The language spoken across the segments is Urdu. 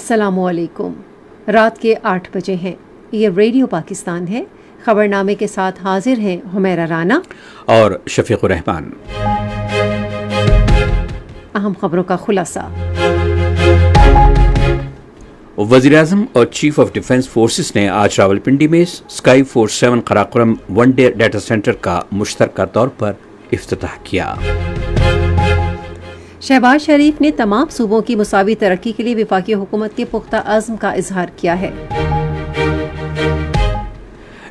السلام علیکم۔ رات کے 8 بجے ہیں۔ یہ ریڈیو پاکستان ہے۔ خبرنامے کے ساتھ حاضر ہیں حمیرہ رانا اور شفیق الرحمان۔ اہم خبروں کا خلاصہ۔ وزیراعظم اور چیف آف ڈیفنس فورسز نے آج راولپنڈی میں sky force 7 Karakoram one day data centre کا مشترکہ طور پر افتتاح کیا۔ شہباز شریف نے تمام صوبوں کی مساوی ترقی کے لیے وفاقی حکومت کے پختہ عزم کا اظہار کیا ہے۔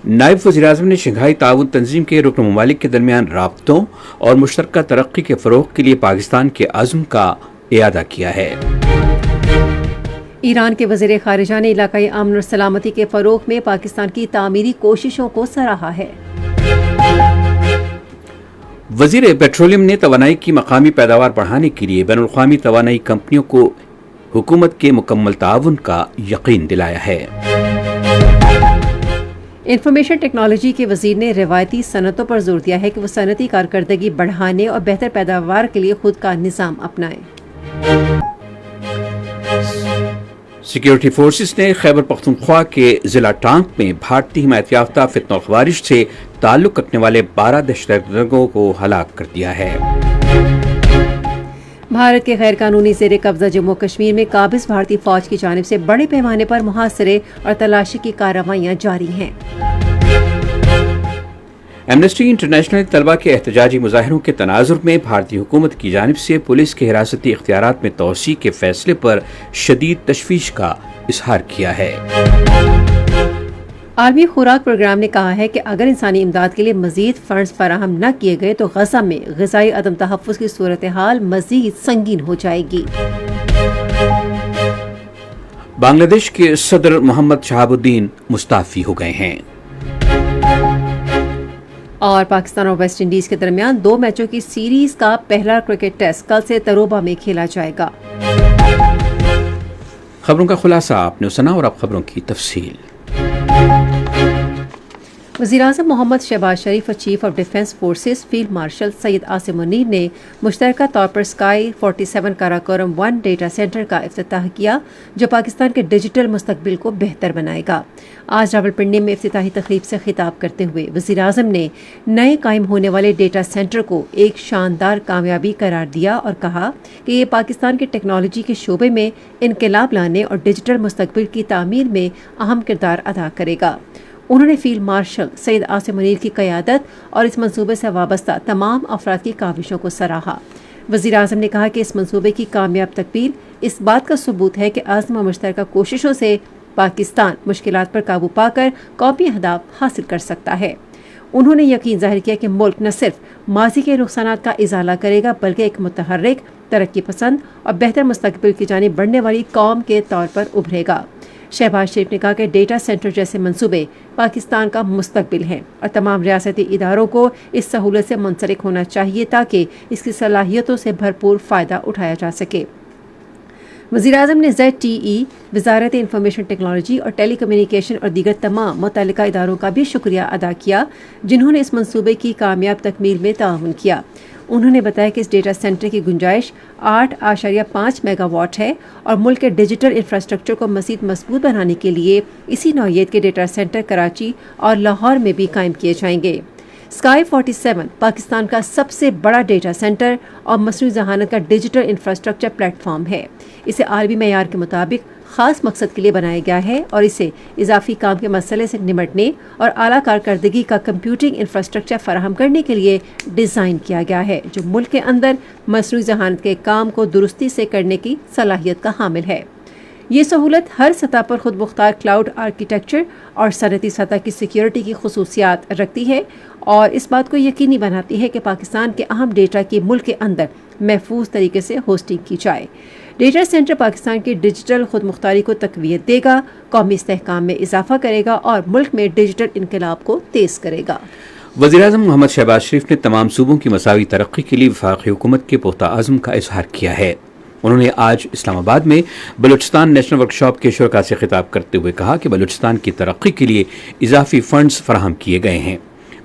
نائب وزیراعظم نے شنگھائی تعاون تنظیم کے رکن ممالک کے درمیان رابطوں اور مشترکہ ترقی کے فروغ کے لیے پاکستان کے عزم کا اعادہ کیا ہے۔ ایران کے وزیر خارجہ نے علاقائی امن اور سلامتی کے فروغ میں پاکستان کی تعمیری کوششوں کو سراہا ہے۔ وزیر پیٹرولیم نے توانائی کی مقامی پیداوار بڑھانے کے لیے بین الاقوامی توانائی کمپنیوں کو حکومت کے مکمل تعاون کا یقین دلایا ہے۔ انفارمیشن ٹیکنالوجی کے وزیر نے روایتی صنعتوں پر زور دیا ہے کہ وہ صنعتی کارکردگی بڑھانے اور بہتر پیداوار کے لیے خود کا نظام اپنائیں۔ سیکیورٹی فورسز نے خیبر پختونخوا کے ضلع ٹانک میں بھارتی حمایت یافتہ فتنہ الخوارج سے تعلق رکھنے والے 12 دہشت گردوں کو ہلاک کر دیا ہے۔ بھارت کے غیر قانونی زیر قبضہ جموں کشمیر میں قابض بھارتی فوج کی جانب سے بڑے پیمانے پر محاصرے اور تلاشی کی کارروائیاں جاری ہیں۔ ایمنسٹی انٹرنیشنل طلبہ کے احتجاجی مظاہروں کے تناظر میں بھارتی حکومت کی جانب سے پولیس کے حراستی اختیارات میں توسیع کے فیصلے پر شدید تشویش کا اظہار کیا ہے۔ عالمی خوراک پروگرام نے کہا ہے کہ اگر انسانی امداد کے لیے مزید فنڈز فراہم نہ کیے گئے تو غزہ میں غذائی عدم تحفظ کی صورتحال مزید سنگین ہو جائے گی۔ بنگلہ دیش کے صدر محمد شہاب الدین مستعفی ہو گئے ہیں۔ اور پاکستان اور ویسٹ انڈیز کے درمیان 2 میچوں کی سیریز کا پہلا کرکٹ ٹیسٹ کل سے تروبہ میں کھیلا جائے گا۔ خبروں کا خلاصہ آپ نے سنا اور اب خبروں کی تفصیل۔ وزیراعظم محمد شہباز شریف اور chief of defence forces field marshal Syed Asim Munir نے مشترکہ طور پر اسکائی 47 قراقرم 1 ڈیٹا سینٹر کا افتتاح کیا جو پاکستان کے ڈیجیٹل مستقبل کو بہتر بنائے گا۔ آج راولپنڈی میں افتتاحی تقریب سے خطاب کرتے ہوئے وزیراعظم نے نئے قائم ہونے والے ڈیٹا سینٹر کو ایک شاندار کامیابی قرار دیا اور کہا کہ یہ پاکستان کے ٹیکنالوجی کے شعبے میں انقلاب لانے اور ڈیجیٹل مستقبل کی تعمیر میں اہم کردار ادا کرے گا۔ انہوں نے فیلڈ مارشل سید عاصم منیر کی قیادت اور اس منصوبے سے وابستہ تمام افراد کی کاوشوں کو سراہا۔ وزیراعظم نے کہا کہ اس منصوبے کی کامیاب تکمیل اس بات کا ثبوت ہے کہ عزم و مشترکہ کوششوں سے پاکستان مشکلات پر قابو پا کر قومی اہداف حاصل کر سکتا ہے۔ انہوں نے یقین ظاہر کیا کہ ملک نہ صرف ماضی کے نقصانات کا ازالہ کرے گا بلکہ ایک متحرک، ترقی پسند اور بہتر مستقبل کی جانب بڑھنے والی قوم کے طور پر ابھرے گا۔ شہباز شریف نے کہا کہ ڈیٹا سینٹر جیسے منصوبے پاکستان کا مستقبل ہیں اور تمام ریاستی اداروں کو اس سہولت سے منسلک ہونا چاہیے تاکہ اس کی صلاحیتوں سے بھرپور فائدہ اٹھایا جا سکے۔ وزیراعظم نے ZTE، وزارت انفارمیشن ٹیکنالوجی اور ٹیلی کمیونیکیشن اور دیگر تمام متعلقہ اداروں کا بھی شکریہ ادا کیا جنہوں نے اس منصوبے کی کامیاب تکمیل میں تعاون کیا۔ انہوں نے بتایا کہ اس ڈیٹا سینٹر کی گنجائش 8.5 میگا واٹ ہے اور ملک کے ڈیجیٹل انفراسٹرکچر کو مزید مضبوط بنانے کے لیے اسی نوعیت کے ڈیٹا سینٹر کراچی اور لاہور میں بھی قائم کیے جائیں گے۔ اسکائی 47 پاکستان کا سب سے بڑا ڈیٹا سینٹر اور مصنوعی ذہانت کا ڈیجیٹل انفراسٹرکچر پلیٹ فارم ہے۔ اسے عالمی معیار کے مطابق خاص مقصد کے لیے بنایا گیا ہے اور اسے اضافی کام کے مسئلے سے نمٹنے اور اعلیٰ کارکردگی کا کمپیوٹنگ انفراسٹرکچر فراہم کرنے کے لیے ڈیزائن کیا گیا ہے جو ملک کے اندر مصنوعی ذہانت کے کام کو درستی سے کرنے کی صلاحیت کا حامل ہے۔ یہ سہولت ہر سطح پر خود مختار کلاؤڈ آرکیٹیکچر اور صنعتی سطح کی سیکیورٹی کی خصوصیات رکھتی ہے اور اس بات کو یقینی بناتی ہے کہ پاکستان کے اہم ڈیٹا کی ملک کے اندر محفوظ طریقے سے ہوسٹنگ کی جائے۔ ڈیٹا سینٹر پاکستان کی ڈیجیٹل خود مختاری کو تقویت دے گا، قومی استحکام میں اضافہ کرے گا اور ملک میں ڈیجیٹل انقلاب کو تیز کرے گا۔ وزیراعظم محمد شہباز شریف نے تمام صوبوں کی مساوی ترقی کے لیے وفاقی حکومت کے پختہ عزم کا اظہار کیا ہے۔ انہوں نے آج اسلام آباد میں بلوچستان نیشنل ورکشاپ کے شرکاء سے خطاب کرتے ہوئے کہا کہ بلوچستان کی ترقی کے لیے اضافی فنڈز فراہم کیے گئے ہیں۔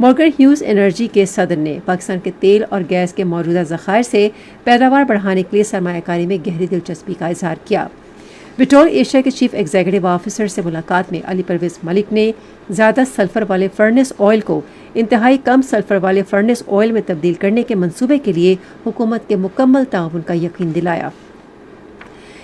مورگن ہیوز انرجی کے صدر نے پاکستان کے تیل اور گیس کے موجودہ ذخائر سے پیداوار بڑھانے کے لیے سرمایہ کاری میں گہری دلچسپی کا اظہار کیا۔ پٹرول ایشیا کے چیف ایگزیکٹو آفیسر سے ملاقات میں علی پرویز ملک نے زیادہ سلفر والے فرنس آئل کو انتہائی کم سلفر والے فرنس آئل میں تبدیل کرنے کے منصوبے کے لیے حکومت کے مکمل تعاون کا یقین دلایا۔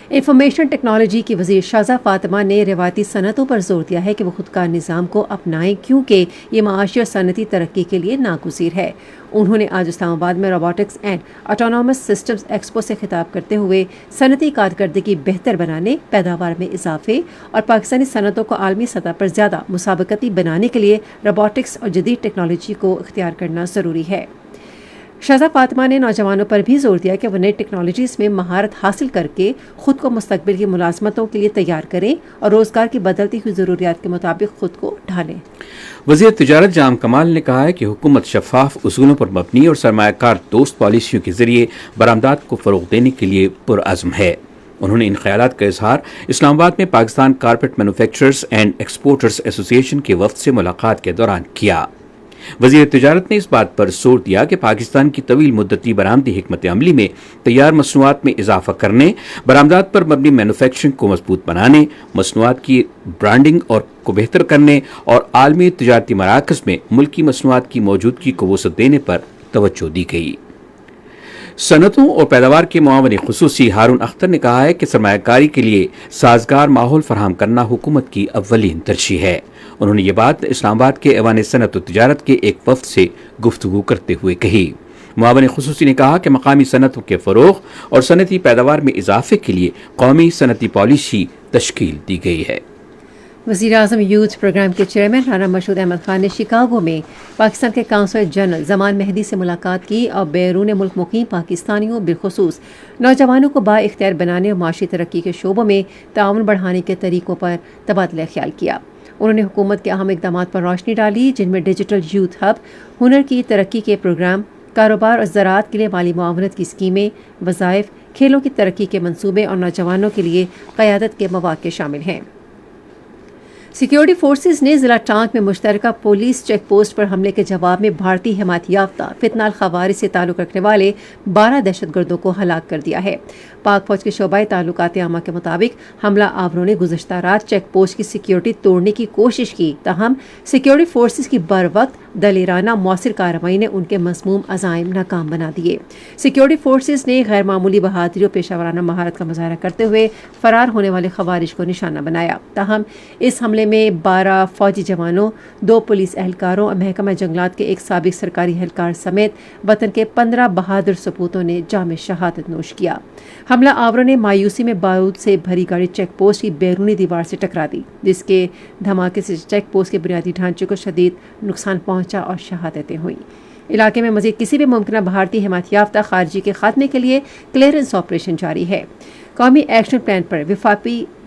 انفارمیشن ٹیکنالوجی کی وزیر شاہزہ فاطمہ نے روایتی صنعتوں پر زور دیا ہے کہ وہ خودکار نظام کو اپنائیں کیونکہ یہ معاشی اور صنعتی ترقی کے لیے ناگزیر ہے۔ انہوں نے آج اسلام آباد میں robotics and autonomous systems expo سے خطاب کرتے ہوئے صنعتی کارکردگی بہتر بنانے، پیداوار میں اضافے اور پاکستانی صنعتوں کو عالمی سطح پر زیادہ مسابقتی بنانے کے لیے روبوٹکس اور جدید ٹیکنالوجی کو اختیار کرنا ضروری ہے۔ شاہزہ فاطمہ نے نوجوانوں پر بھی زور دیا کہ وہ نئی ٹیکنالوجیز میں مہارت حاصل کر کے خود کو مستقبل کی ملازمتوں کے لیے تیار کریں اور روزگار کی بدلتی ہوئی ضروریات کے مطابق خود کو ڈھالیں۔ وزیر تجارت جام کمال نے کہا ہے کہ حکومت شفاف اصولوں پر مبنی اور سرمایہ کار دوست پالیسیوں کے ذریعے برآمدات کو فروغ دینے کے لیے پرعزم ہے۔ انہوں نے ان خیالات کا اظہار اسلام آباد میں Pakistan carpet manufacturers and exporters ایسوسی ایشن کے وفد سے ملاقات کے دوران کیا۔ وزیر تجارت نے اس بات پر زور دیا کہ پاکستان کی طویل مدتی برآمدی حکمت عملی میں تیار مصنوعات میں اضافہ کرنے، برآمدات پر مبنی مینوفیکچرنگ کو مضبوط بنانے، مصنوعات کی برانڈنگ اور کو بہتر کرنے اور عالمی تجارتی مراکز میں ملکی مصنوعات کی موجودگی کو وسعت دینے پر توجہ دی گئی۔ صنعتوں اور پیداوار کے معاون خصوصی ہارون اختر نے کہا ہے کہ سرمایہ کاری کے لیے سازگار ماحول فراہم کرنا حکومت کی اولین ترجیح ہے۔ انہوں نے یہ بات اسلام آباد کے ایوان صنعت و تجارت کے ایک وفد سے گفتگو کرتے ہوئے کہی۔ معاون خصوصی نے کہا کہ مقامی صنعتوں کے فروغ اور صنعتی پیداوار میں اضافے کے لیے قومی صنعتی پالیسی تشکیل دی گئی ہے۔ وزیر اعظم یوتھ پروگرام کے چیئرمین رانا مشہود احمد خان نے شکاگو میں پاکستان کے قونصل جنرل زمان مہدی سے ملاقات کی اور بیرون ملک مقیم پاکستانیوں بالخصوص نوجوانوں کو با اختیار بنانے اور معاشی ترقی کے شعبوں میں تعاون بڑھانے کے طریقوں پر تبادلہ خیال کیا۔ انہوں نے حکومت کے اہم اقدامات پر روشنی ڈالی جن میں ڈیجیٹل یوتھ ہب، ہنر کی ترقی کے پروگرام، کاروبار اور زراعت کے لیے مالی معاونت کی اسکیمیں، وظائف، کھیلوں کی ترقی کے منصوبے اور نوجوانوں کے لیے قیادت کے مواقع شامل ہیں۔ سیکیورٹی فورسز نے ضلع ٹانک میں مشترکہ پولیس چیک پوسٹ پر حملے کے جواب میں بھارتی حمایت یافتہ فتنہ الخوارج سے تعلق رکھنے والے 12 دہشت گردوں کو ہلاک کر دیا ہے۔ پاک فوج کے شعبہ تعلقات عامہ کے مطابق حملہ آوروں نے گزشتہ رات چیک پوسٹ کی سیکیورٹی توڑنے کی کوشش کی، تاہم سیکیورٹی فورسز کی بروقت دلیرانہ مؤثر کارروائی نے ان کے مسموم عزائم ناکام بنا دیے۔ سیکیورٹی فورسز نے غیر معمولی بہادری اور پیشہ ورانہ مہارت کا مظاہرہ کرتے ہوئے فرار ہونے والے خوارج کو نشانہ بنایا، تاہم اس حملے میں 12 فوجی جوانوں، 2 پولیس اہلکاروں اور محکمہ جنگلات کے ایک سابق سرکاری اہلکار سمیت وطن کے 15 بہادر سپوتوں نے جام شہادت نوش کیا۔ حملہ آوروں نے مایوسی میں بارود سے بھری گاڑی چیک پوسٹ کی بیرونی دیوار سے ٹکرا دی، جس کے دھماکے سے چیک پوسٹ کے بنیادی ڈھانچے کو شدید نقصان پہنچا اور شہادتیں ہوئیں۔ علاقے میں مزید کسی بھی ممکنہ بھارتی حمایت یافتہ خارجی کے خاتمے کے لیے کلیئرنس آپریشن جاری ہے۔ قومی ایکشن پلان پر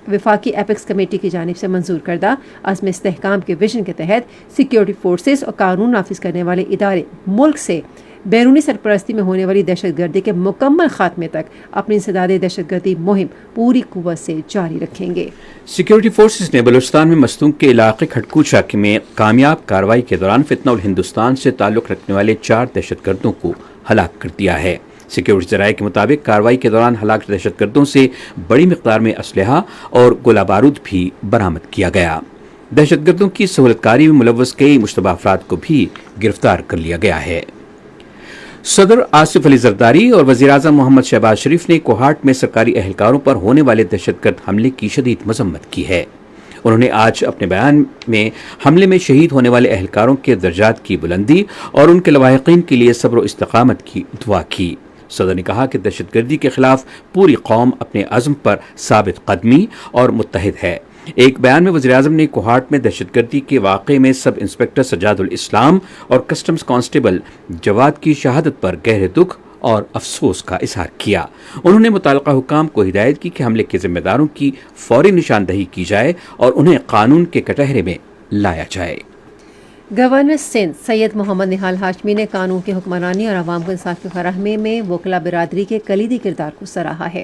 وفاقی ایپیکس کمیٹی کی جانب سے منظور کردہ عزم استحکام کے ویژن کے تحت سیکیورٹی فورسز اور قانون نافذ کرنے والے ادارے ملک سے بیرونی سرپرستی میں ہونے والی دہشت گردی کے مکمل خاتمے تک اپنی انسداد دہشت گردی مہم پوری قوت سے جاری رکھیں گے۔ سیکیورٹی فورسز نے بلوچستان میں مستونگ کے علاقے کھٹکوچا میں کامیاب کارروائی کے دوران فتنہ الہندوستان سے تعلق رکھنے والے 4 دہشت گردوں کو ہلاک کر دیا ہے۔ سیکیورٹی ذرائع کے مطابق کارروائی کے دوران ہلاک دہشت گردوں سے بڑی مقدار میں اسلحہ اور گولہ بارود بھی برآمد کیا گیا۔ دہشت گردوں کی سہولت کاری میں ملوث کئی مشتبہ افراد کو بھی گرفتار کر لیا گیا ہے۔ صدر آصف علی زرداری اور وزیر اعظم محمد شہباز شریف نے کوہاٹ میں سرکاری اہلکاروں پر ہونے والے دہشت گرد حملے کی شدید مذمت کی ہے۔ انہوں نے آج اپنے بیان میں حملے میں شہید ہونے والے اہلکاروں کے درجات کی بلندی اور ان کے لواحقین کے لیے صبر و استقامت کی دعا کی۔ صدر نے کہا کہ دہشت گردی کے خلاف پوری قوم اپنے عزم پر ثابت قدمی اور متحد ہے۔ ایک بیان میں وزیر اعظم نے کوہاٹ میں دہشت گردی کے واقعے میں سب انسپکٹر سجاد الاسلام اور کسٹمز کانسٹیبل جواد کی شہادت پر گہرے دکھ اور افسوس کا اظہار کیا۔ انہوں نے متعلقہ حکام کو ہدایت کی کہ حملے کے ذمہ داروں کی فوری نشاندہی کی جائے اور انہیں قانون کے کٹہرے میں لایا جائے۔ گورنر سندھ سید محمد نہال ہاشمی نے قانون کی حکمرانی اور عوام کو انصاف کی فراہمی میں وکلا برادری کے کلیدی کردار کو سراہا ہے۔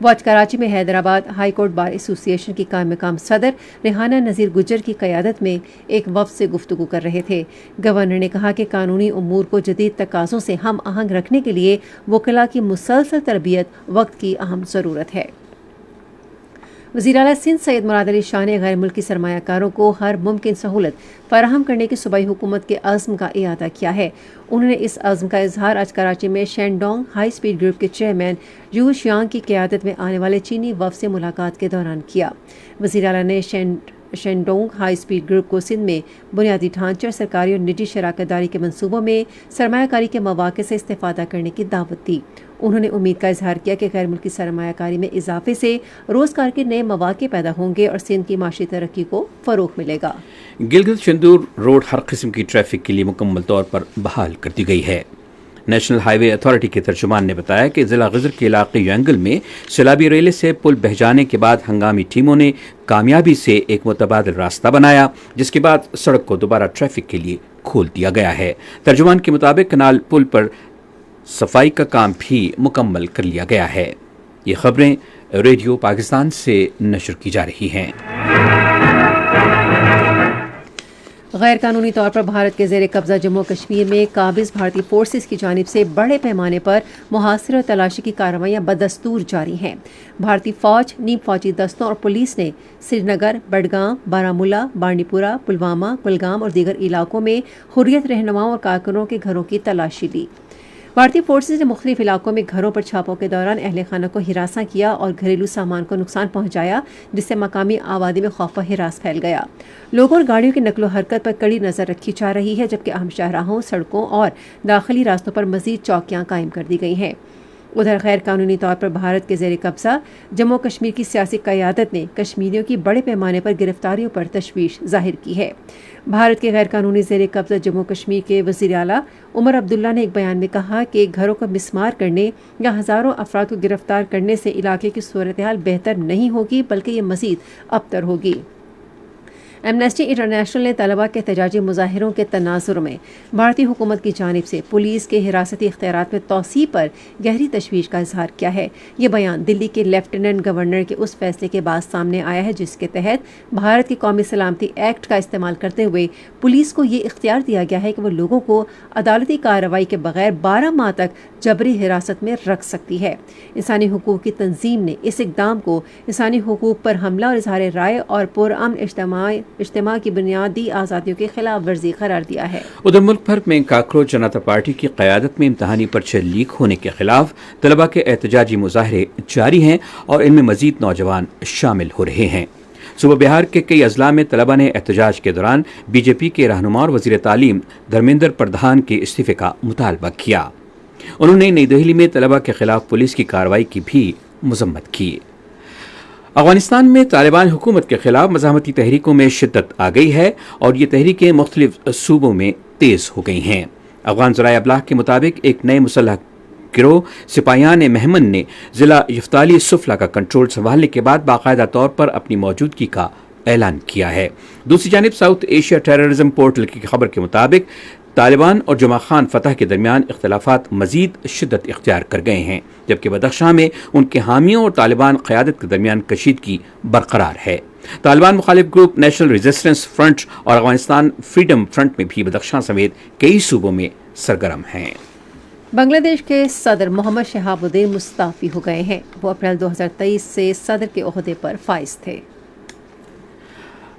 وہ آج کراچی میں حیدرآباد ہائی کورٹ بار ایسوسی ایشن کی قائم مقام صدر ریحانہ نذیر گجر کی قیادت میں ایک وفد سے گفتگو کر رہے تھے۔ گورنر نے کہا کہ قانونی امور کو جدید تقاضوں سے ہم آہنگ رکھنے کے لیے وکلا کی مسلسل تربیت وقت کی اہم ضرورت ہے۔ وزیر اعلیٰ سندھ سید مراد علی شاہ نے غیر ملکی سرمایہ کاروں کو ہر ممکن سہولت فراہم کرنے کی صوبائی حکومت کے عزم کا اعادہ کیا ہے۔ انہوں نے اس عزم کا اظہار آج کراچی میں شینڈونگ ہائی سپیڈ گروپ کے چیئرمین یو شیانگ کی قیادت میں آنے والے چینی وفد سے ملاقات کے دوران کیا۔ وزیر اعلیٰ نے شینڈونگ ہائی سپیڈ گروپ کو سندھ میں بنیادی ڈھانچے اور سرکاری اور نجی شراکت داری کے منصوبوں میں سرمایہ کاری کے مواقع سے استفادہ کرنے کی دعوت دی۔ انہوں نے امید کا اظہار کیا کہ غیر ملکی سرمایہ کاری میں اضافے سے روزگار کے نئے مواقع پیدا ہوں گے اور سندھ کی معاشی ترقی کو فروغ ملے گا۔ گلگت شندور روڈ ہر قسم کی ٹریفک کے لیے مکمل طور پر بحال کر دی گئی ہے۔ نیشنل ہائی وے اتھارٹی کے ترجمان نے بتایا کہ ضلع غزر کے علاقے ینگل میں سیلابی ریلے سے پل بہہ جانے کے بعد ہنگامی ٹیموں نے کامیابی سے ایک متبادل راستہ بنایا، جس کے بعد سڑک کو دوبارہ ٹریفک کے لیے کھول دیا گیا ہے۔ ترجمان کے مطابق کنال پل پر صفائی کا کام بھی مکمل کر لیا گیا ہے۔ یہ خبریں ریڈیو پاکستان سے نشر کی جا رہی ہیں۔ غیر قانونی طور پر بھارت کے زیر قبضہ جموں کشمیر میں قابض بھارتی فورسز کی جانب سے بڑے پیمانے پر محاصرے اور تلاشی کی کارروائیاں بدستور جاری ہیں۔ بھارتی فوج، نیم فوجی دستوں اور پولیس نے سری نگر، بڈگام، بارامولہ، بانڈی پورہ، پلوامہ، کلگام اور دیگر علاقوں میں حریت رہنماؤں اور کارکنوں کے گھروں کی تلاشی لی۔ بھارتی فورسز نے مختلف علاقوں میں گھروں پر چھاپوں کے دوران اہل خانہ کو ہراساں کیا اور گھریلو سامان کو نقصان پہنچایا، جس سے مقامی آبادی میں خوف و ہراس پھیل گیا۔ لوگوں اور گاڑیوں کی نقل و حرکت پر کڑی نظر رکھی جا رہی ہے، جبکہ اہم شاہراہوں، سڑکوں اور داخلی راستوں پر مزید چوکیاں قائم کر دی گئی ہیں۔ ادھر غیر قانونی طور پر بھارت کے زیر قبضہ جموں کشمیر کی سیاسی قیادت نے کشمیریوں کی بڑے پیمانے پر گرفتاریوں پر تشویش ظاہر کی ہے۔ بھارت کے غیر قانونی زیر قبضہ جموں کشمیر کے وزیر اعلیٰ عمر عبداللہ نے ایک بیان میں کہا کہ گھروں کو مسمار کرنے یا ہزاروں افراد کو گرفتار کرنے سے علاقے کی صورتحال بہتر نہیں ہوگی، بلکہ یہ مزید ابتر ہوگی۔ ایمنسٹی انٹرنیشنل نے طلباء کے احتجاجی مظاہروں کے تناظر میں بھارتی حکومت کی جانب سے پولیس کے حراستی اختیارات میں توسیع پر گہری تشویش کا اظہار کیا ہے۔ یہ بیان دلی کے لیفٹیننٹ گورنر کے اس فیصلے کے بعد سامنے آیا ہے جس کے تحت بھارت کے قومی سلامتی ایکٹ کا استعمال کرتے ہوئے پولیس کو یہ اختیار دیا گیا ہے کہ وہ لوگوں کو عدالتی کارروائی کے بغیر 12 ماہ تک جبری حراست میں رکھ سکتی ہے۔ انسانی حقوق کی تنظیم نے اس اقدام کو انسانی حقوق پر حملہ اور اظہار رائے اور پرامن اجتماع کی بنیادی آزادیوں کی خلاف ورزی قرار دیا ہے۔ ادھر ملک بھر میں کاکروچ جنتا پارٹی کی قیادت میں امتحانی پرچے لیک ہونے کے خلاف طلباء کے احتجاجی مظاہرے جاری ہیں اور ان میں مزید نوجوان شامل ہو رہے ہیں۔ صوبہ بہار کے کئی اضلاع میں طلباء نے احتجاج کے دوران بی جے پی کے رہنما اور وزیر تعلیم دھرمیندر پردھان کے استعفے کا مطالبہ کیا۔ انہوں نے نئی دہلی میں طلباء کے خلاف پولیس کی کارروائی کی بھی مذمت کی۔ افغانستان میں طالبان حکومت کے خلاف مزاحمتی تحریکوں میں شدت آ گئی ہے اور یہ تحریکیں مختلف صوبوں میں تیز ہو گئی ہیں۔ افغان ذرائع ابلاغ کے مطابق ایک نئے مسلح گروہ سپاہیان مہمن نے ضلع یفتالی سفلا کا کنٹرول سنبھالنے کے بعد باقاعدہ طور پر اپنی موجودگی کا اعلان کیا ہے۔ دوسری جانب ساؤتھ ایشیا ٹیررزم پورٹل کی خبر کے مطابق طالبان اور جمعہ خان فتح کے درمیان اختلافات مزید شدت اختیار کر گئے ہیں، جبکہ بدخشاں میں ان کے حامیوں اور طالبان قیادت کے درمیان کشیدگی برقرار ہے۔ طالبان مخالف گروپ نیشنل ریزسٹنس فرنٹ اور افغانستان فریڈم فرنٹ میں بھی بدخشاں سمیت کئی صوبوں میں سرگرم ہیں۔ بنگلہ دیش کے صدر محمد شہاب الدین مستعفی ہو گئے ہیں۔ وہ اپریل 2023 سے صدر کے عہدے پر فائز تھے۔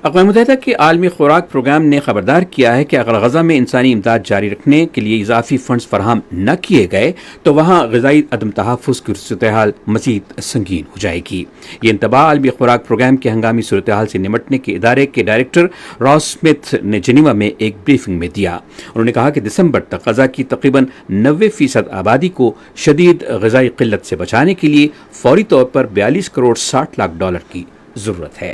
اقوام متحدہ کے عالمی خوراک پروگرام نے خبردار کیا ہے کہ اگر غزہ میں انسانی امداد جاری رکھنے کے لیے اضافی فنڈز فراہم نہ کیے گئے تو وہاں غذائی عدم تحفظ کی صورتحال مزید سنگین ہو جائے گی۔ یہ انتباہ عالمی خوراک پروگرام کے ہنگامی صورتحال سے نمٹنے کے ادارے کے ڈائریکٹر راس اسمتھ نے جنیوا میں ایک بریفنگ میں دیا۔ انہوں نے کہا کہ دسمبر تک غزہ کی تقریباً 90% آبادی کو شدید غذائی قلت سے بچانے کے لیے فوری طور پر $42 کروڑ 60 لاکھ کی ضرورت ہے۔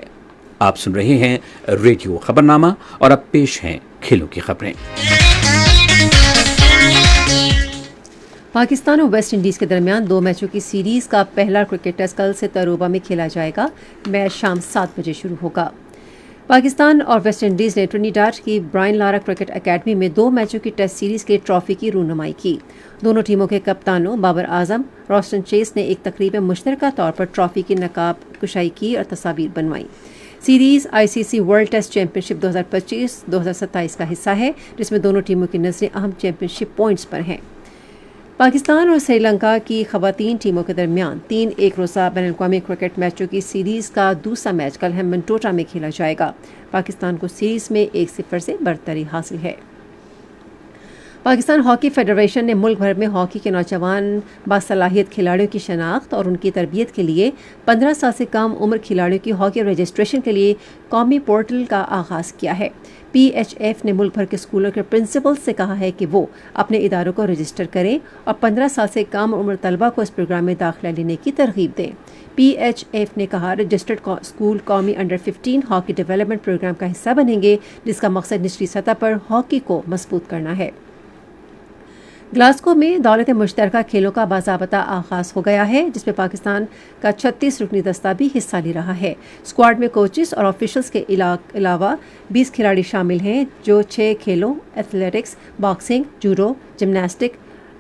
آپ سن رہے ہیں ریڈیو خبرنامہ اور اب پیش ہیں کھیلوں کی خبریں۔ پاکستان اور ویسٹ انڈیز کے درمیان 2 میچوں کی سیریز کا پہلا کرکٹ ٹیسٹ کل سے تروبہ میں کھیلا جائے گا۔ میچ شام 7 بجے شروع ہوگا۔ پاکستان اور ویسٹ انڈیز نے ٹرینیڈاڈ کی برائن لارا کرکٹ اکیڈمی میں 2 میچوں کی ٹیسٹ سیریز کے ٹرافی کی رونمائی کی. دونوں ٹیموں کے کپتانوں بابر اعظم روسٹن چیس نے ایک تقریب میں مشترکہ طور پر ٹرافی کی نقاب کشائی کی اور تصاویر بنوائیں. Series ICC world test championship 2025-2027 کا حصہ ہے، جس میں دونوں ٹیموں کی نظریں اہم چیمپئن شپ پوائنٹس پر ہیں. پاکستان اور سری لنکا کی خواتین ٹیموں کے درمیان 3 ایک روزہ بین الاقوامی کرکٹ میچوں کی سیریز کا دوسرا میچ کل ہیمنٹوٹا میں کھیلا جائے گا. پاکستان کو سیریز میں 1-0 سے برتری حاصل ہے. پاکستان ہاکی فیڈریشن نے ملک بھر میں ہاکی کے نوجوان باصلاحیت کھلاڑیوں کی شناخت اور ان کی تربیت کے لیے 15 سال سے کم عمر کھلاڑیوں کی ہاکی رجسٹریشن کے لیے قومی پورٹل کا آغاز کیا ہے. PHF نے ملک بھر کے اسکولوں کے پرنسپل سے کہا ہے کہ وہ اپنے اداروں کو رجسٹر کریں اور 15 سال سے کم عمر طلبہ کو اس پروگرام میں داخلہ لینے کی ترغیب دیں. PHF نے کہا رجسٹرڈ اسکول قومی انڈر 15 ہاکی ڈیولپمنٹ پروگرام کا حصہ بنیں گے، جس کا مقصد نچلی سطح پر ہاکی کو مضبوط کرنا ہے. گلاسکو میں دولت مشترکہ کھیلوں کا باضابطہ آغاز ہو گیا ہے، جس میں پاکستان کا 36 رکنی دستہ بھی حصہ لے رہا ہے. اسکواڈ میں کوچز اور آفیشلز کے علاوہ 20 کھلاڑی شامل ہیں جو 6 کھیلوں athletics, boxing, judo, gymnastic,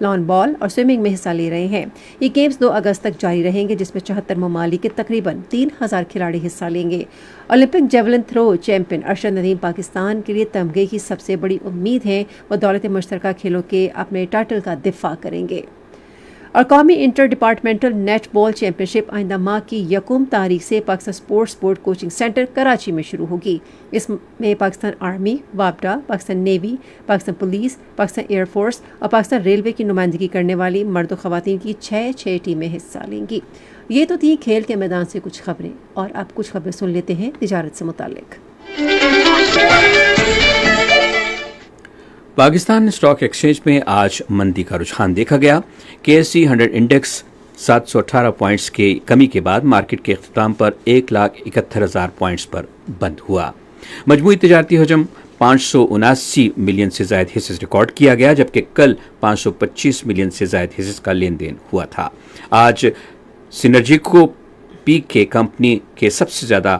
lawn ball اور سوئمنگ میں حصہ لے رہے ہیں. یہ گیمز 2 اگست تک جاری رہیں گے، جس میں 74 ممالک کے تقریباً 3000 کھلاڑی حصہ لیں گے. Olympic javelin throw champion Arshad Nadeem Pakistan کے لیے تمغے کی سب سے بڑی امید ہیں. وہ دولت مشترکہ کھیلوں کے اپنے ٹائٹل کا دفاع کریں گے. اور قومی inter departmental netball championship آئندہ ماہ کی 1 تاریخ سے Pakistan sports board coaching centre Karachi میں شروع ہوگی. اس میں پاکستان آرمی، وابڈا، Pakistan navy, Pakistan police, Pakistan air force اور پاکستان ریلوے کی نمائندگی کرنے والی مرد و خواتین کی 6 ٹیمیں حصہ لیں گی. یہ تو تھی کھیل کے میدان سے کچھ خبریں، اور اب کچھ خبریں سن لیتے ہیں تجارت سے متعلق. پاکستان اسٹاک ایکسچینج میں آج مندی کا رجحان دیکھا گیا. KSE 100 انڈیکس 718 پوائنٹس کی کمی کے بعد مارکیٹ کے اختتام پر 1,71,000 پوائنٹس پر بند ہوا. مجموعی تجارتی حجم 579 ملین سے زائد حصص ریکارڈ کیا گیا، جبکہ کل 525 ملین سے زائد حصص کا لین دین ہوا تھا. آج سینرجیکو پیک کے کمپنی کے سب سے زیادہ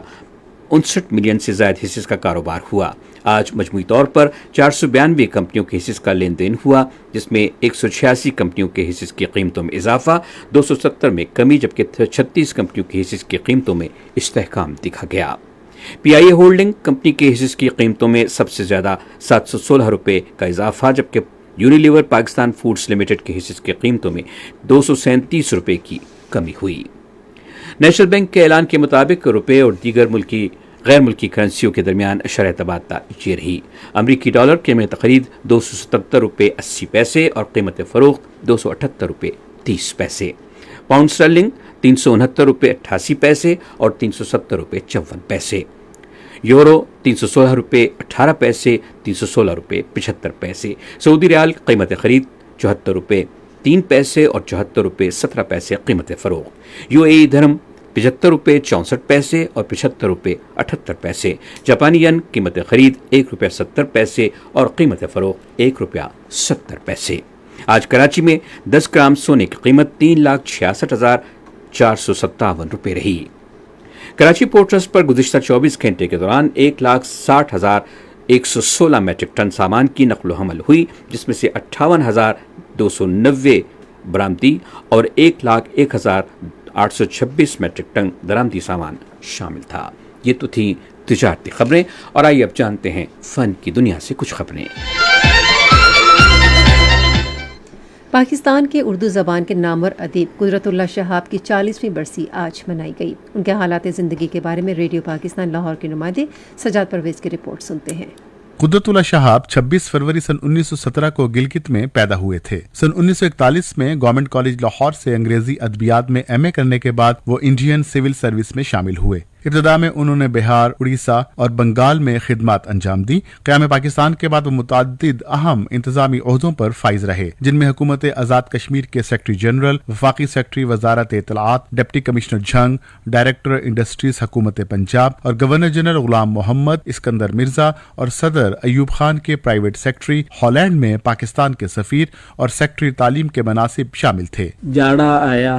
59 ملین سے زائد حصص کا کاروبار ہوا. آج مجموعی طور پر 492 کمپنیوں کے حصص کا لین دین ہوا، جس میں 186 کمپنیوں کے حصص کی قیمتوں میں اضافہ، 270 میں کمی، جبکہ 36 کمپنیوں کے حصص کی قیمتوں میں استحکام دکھا گیا. PIA ہولڈنگ کمپنی کے حصص کی قیمتوں میں سب سے زیادہ 716 روپے کا اضافہ، جبکہ یونیلیور پاکستان فوڈز لمیٹڈ کے حصص کی قیمتوں میں 237 روپے کی کمی ہوئی. نیشنل بینک کے اعلان کے مطابق روپے اور دیگر غیر ملکی کرنسیوں کے درمیان شرح تبادلہ یہ رہی. امریکی ڈالر قیمت خرید 277 روپے 80 پیسے اور قیمت فروخت 278 روپے 30 پیسے. پاؤنڈ اسٹرلنگ 369 روپے 88 پیسے اور 370 روپے 54 پیسے. یورو 316 روپے 18 پیسے 316 روپے 75 پیسے. سعودی ریال قیمت خرید 74 روپے 3 پیسے اور 74 روپے 17 پیسے قیمت فروخت. UAE درہم 75 روپے 64 پیسے اور 75 روپے 78 پیسے. جاپانی ین قیمت خرید 1 روپے 70 پیسے اور قیمت فروخت 1 روپیہ 70 پیسے. آج کراچی میں 10 گرام سونے کی قیمت 3,66,457 روپے رہی. کراچی پورٹ ٹرسٹ پر گزشتہ 24 گھنٹے کے دوران 1,60,116 میٹرک ٹن سامان کی نقل و حمل ہوئی، جس میں سے 58,290 برآمدی اور 1,01,826 میٹرک ٹن درآمدی سامان شامل تھا. یہ تو تھی تجارتی خبریں، اور آئیے اب جانتے ہیں فن کی دنیا سے کچھ خبریں. پاکستان کے اردو زبان کے نامور ادیب قدرت اللہ شہاب کی 40ویں برسی آج منائی گئی. ان کے حالات زندگی کے بارے میں ریڈیو پاکستان لاہور کے نمائندے سجاد پرویز کی رپورٹ سنتے ہیں. قدرت اللہ شہاب 26 فروری سن 1917 کو گلگت میں پیدا ہوئے تھے. سن 1941 میں گورنمنٹ کالج لاہور سے انگریزی ادبیات میں MA کرنے کے بعد وہ انڈین سول سروس میں شامل ہوئے. ابتدا میں انہوں نے بہار، اڑیسہ اور بنگال میں خدمات انجام دی. قیام پاکستان کے بعد وہ متعدد اہم انتظامی عہدوں پر فائز رہے، جن میں حکومت آزاد کشمیر کے سیکرٹری جنرل، وفاقی سیکرٹری وزارت اطلاعات، ڈپٹی کمشنر جنگ، ڈائریکٹر انڈسٹریز حکومت پنجاب اور گورنر جنرل غلام محمد، اسکندر مرزا اور صدر ایوب خان کے پرائیویٹ سیکرٹری، ہالینڈ میں پاکستان کے سفیر اور سیکرٹری تعلیم کے مناصب شامل تھے. جاڑا آیا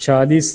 40,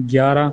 11,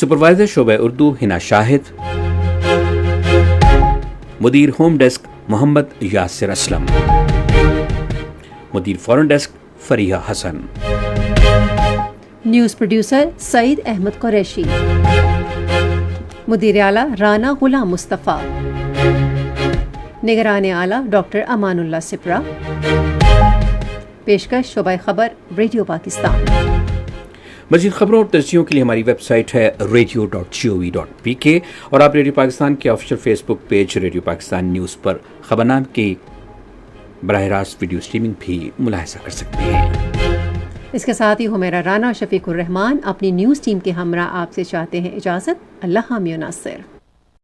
سپروائزر شعبہ اردو ہنا شاہد، مدیر ہوم ڈیسک محمد یاسر اسلم، مدیر فورن ڈیسک فریحہ حسن، نیوز پروڈیوسر سعید احمد قریشی، مدیر اعلیٰ رانا غلام مصطفیٰ، نگران اعلیٰ ڈاکٹر امان اللہ سپرا، پیشکش شعبہ خبر ریڈیو پاکستان۔ مزید خبروں اور تجزیوں کے لیے ہماری ویب سائٹ ہے radio.gov.pk اور آپ ریڈیو پاکستان کے آفیشیل فیس بک پیج ریڈیو پاکستان نیوز پر خبرنامے کی براہ راست ویڈیو اسٹریمنگ بھی ملاحظہ کر سکتے ہیں۔ اس کے ساتھ ہی حمیرہ رانا اور شفیق الرحمان اپنی نیوز ٹیم کے ہمراہ آپ سے چاہتے ہیں اجازت۔ اللہ حامی و ناصر۔